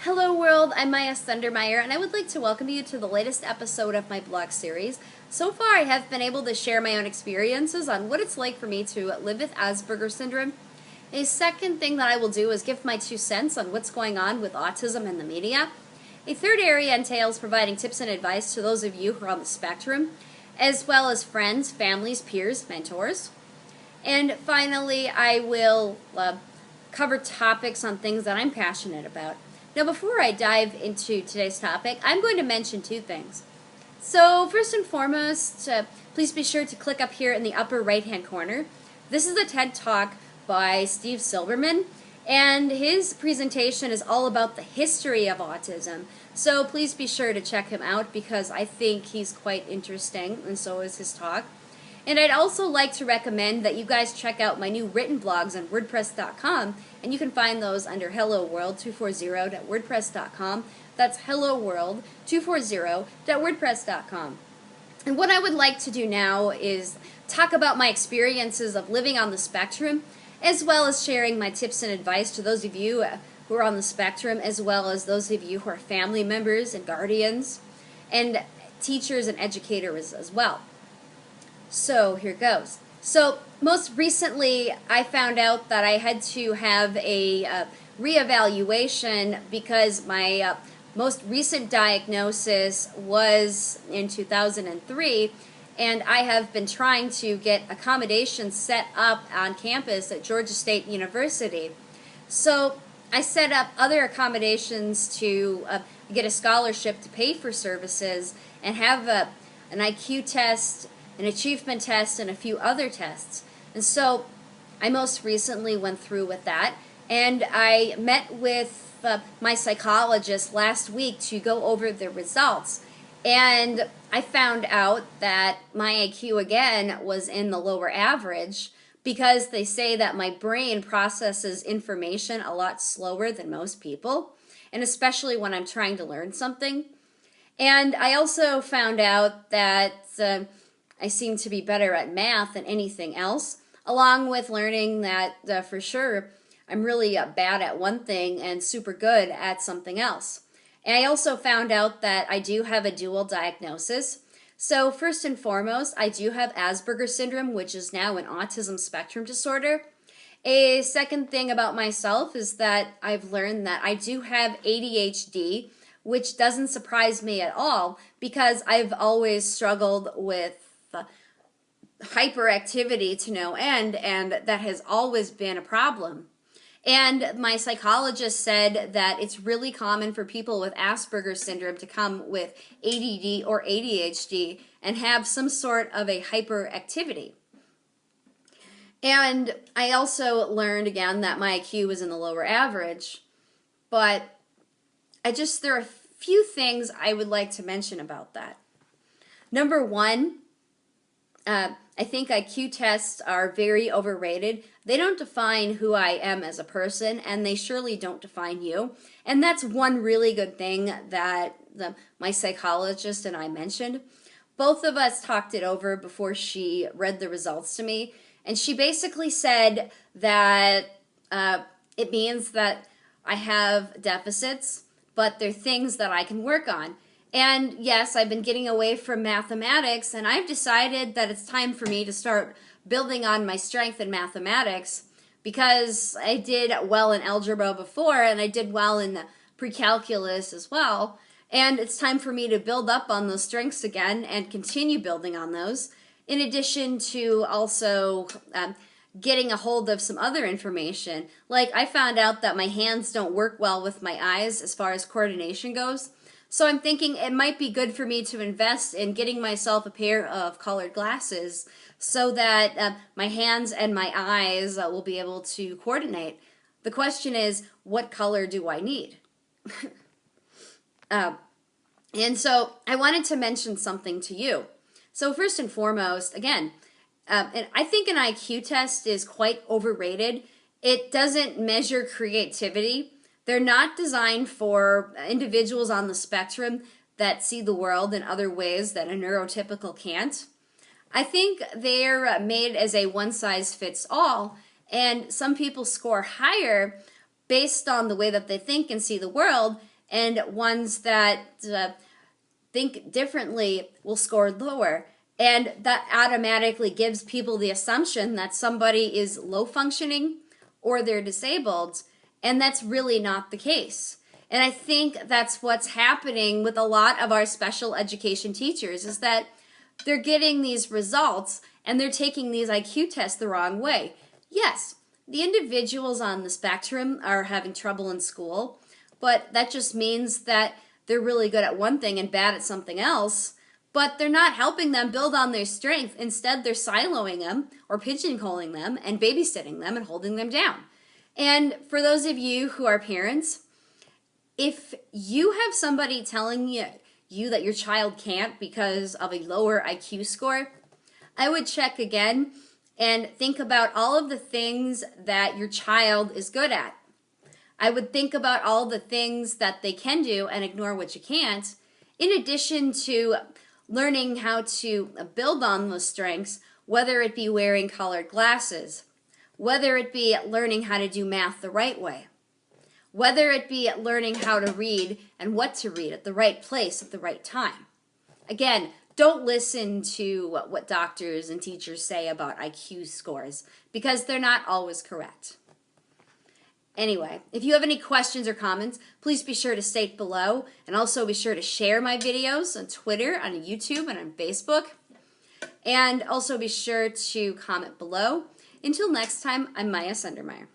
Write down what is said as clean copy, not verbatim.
Hello world, I'm Maya Sundermeyer, and I would like to welcome you to the latest episode of my blog series. So far I have been able to share my own experiences on what it's like for me to live with Asperger syndrome. A second thing that I will do is give my 2 cents on what's going on with autism in the media. A third area entails providing tips and advice to those of you who are on the spectrum, as well as friends, families, peers, mentors. And finally, I will cover topics on things that I'm passionate about. Now, before I dive into today's topic, I'm going to mention two things. So, first and foremost, please be sure to click up here in the upper right-hand corner. This is a TED Talk by Steve Silberman, and his presentation is all about the history of autism. So please be sure to check him out because I think he's quite interesting, and so is his talk. And I'd also like to recommend that you guys check out my new written blogs on WordPress.com, and you can find those under helloworld240.wordpress.com. That's helloworld240.wordpress.com. And what I would like to do now is talk about my experiences of living on the spectrum, as well as sharing my tips and advice to those of you who are on the spectrum, as well as those of you who are family members and guardians, and teachers and educators as well. So here goes. So most recently I found out that I had to have a reevaluation because my most recent diagnosis was in 2003, and I have been trying to get accommodations set up on campus at Georgia State University. So I set up other accommodations to get a scholarship to pay for services and have an IQ test, an achievement test, and a few other tests. And so I most recently went through with that, and I met with my psychologist last week to go over the results. And I found out that my IQ again was in the lower average because they say that my brain processes information a lot slower than most people, and especially when I'm trying to learn something. And I also found out that I seem to be better at math than anything else, along with learning that for sure I'm really bad at one thing and super good at something else. And I also found out that I do have a dual diagnosis. So first and foremost, I do have Asperger syndrome, which is now an autism spectrum disorder. A second thing about myself is that I've learned that I do have ADHD, which doesn't surprise me at all because I've always struggled with hyperactivity to no end, and that has always been a problem. And my psychologist said that it's really common for people with Asperger syndrome to come with ADD or ADHD and have some sort of a hyperactivity. And I also learned again that my IQ was in the lower average, but there are a few things I would like to mention about that. Number one, I think IQ tests are very overrated. They don't define who I am as a person, and they surely don't define you. And that's one really good thing that my psychologist and I mentioned. Both of us talked it over before she read the results to me, and she basically said that it means that I have deficits, but they're things that I can work on. And yes, I've been getting away from mathematics, and I've decided that it's time for me to start building on my strength in mathematics because I did well in algebra before, and I did well in pre-calculus as well. And it's time for me to build up on those strengths again and continue building on those, in addition to also getting a hold of some other information. Like, I found out that my hands don't work well with my eyes as far as coordination goes. So I'm thinking it might be good for me to invest in getting myself a pair of colored glasses so that my hands and my eyes will be able to coordinate. The question is, what color do I need? And so I wanted to mention something to you. So first and foremost, again, and I think an IQ test is quite overrated. It doesn't measure creativity. They're not designed for individuals on the spectrum that see the world in other ways that a neurotypical can't. I think they're made as a one-size-fits-all, and some people score higher based on the way that they think and see the world, and ones that think differently will score lower. And that automatically gives people the assumption that somebody is low functioning or they're disabled, and that's really not the case. And I think that's what's happening with a lot of our special education teachers, is that they're getting these results and they're taking these IQ tests the wrong way. Yes, the individuals on the spectrum are having trouble in school, but that just means that they're really good at one thing and bad at something else, but they're not helping them build on their strength. Instead, they're siloing them or pigeonholing them and babysitting them and holding them down. And for those of you who are parents, if you have somebody telling you that your child can't because of a lower IQ score, I would check again and think about all of the things that your child is good at. I would think about all the things that they can do and ignore what you can't, in addition to learning how to build on those strengths, whether it be wearing colored glasses, whether it be learning how to do math the right way, whether it be learning how to read and what to read at the right place at the right time. Again, don't listen to what doctors and teachers say about IQ scores, because they're not always correct. Anyway, if you have any questions or comments, please be sure to state below, and also be sure to share my videos on Twitter, on YouTube, and on Facebook. And also be sure to comment below. Until next time, I'm Maya Sundermeyer.